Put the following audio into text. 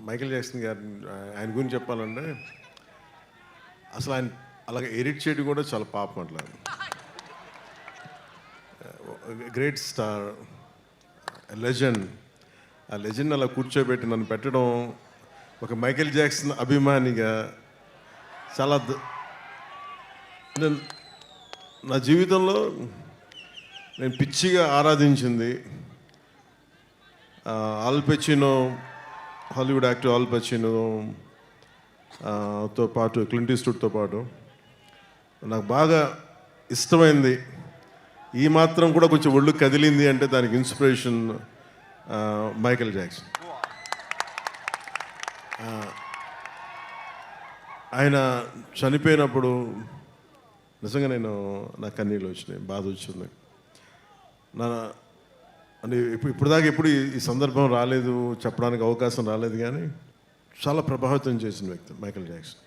Michael Jackson గారి ఆయన గురించి చెప్పాలంటే అసలు ఆయన అలాగే ఎడిట్ చేయడం కూడా చాలా పాపం అట్లా. Great star, legend. ఆ లెజెండ్ అలా కూర్చోబెట్టి నన్ను పెట్టడం ఒక మైకేల్ జాక్సన్ అభిమానిగా చాలా నా జీవితంలో నేను పిచ్చిగా ఆరాధించింది Al Pacino, Hollywood actor Al Pacino తో పాటు క్లింట్ ఈస్ట్వుడ్తో పాటు నాకు బాగా ఇష్టమైంది, ఈ మాత్రం కూడా కొంచెం ఒళ్ళు కదిలింది అంటే దానికి ఇన్స్పిరేషన్ మైకేల్ జాక్సన్. ఆయన చనిపోయినప్పుడు నిజంగా నా కన్నీళ్ళు వచ్చినాయి, బాధ వచ్చింది. అంటే ఇప్పుడు దాకా ఎప్పుడు ఈ సందర్భం రాలేదు, చెప్పడానికి అవకాశం రాలేదు, కానీ చాలా ప్రభావితం చేసిన వ్యక్తి మైకేల్ జాక్సన్.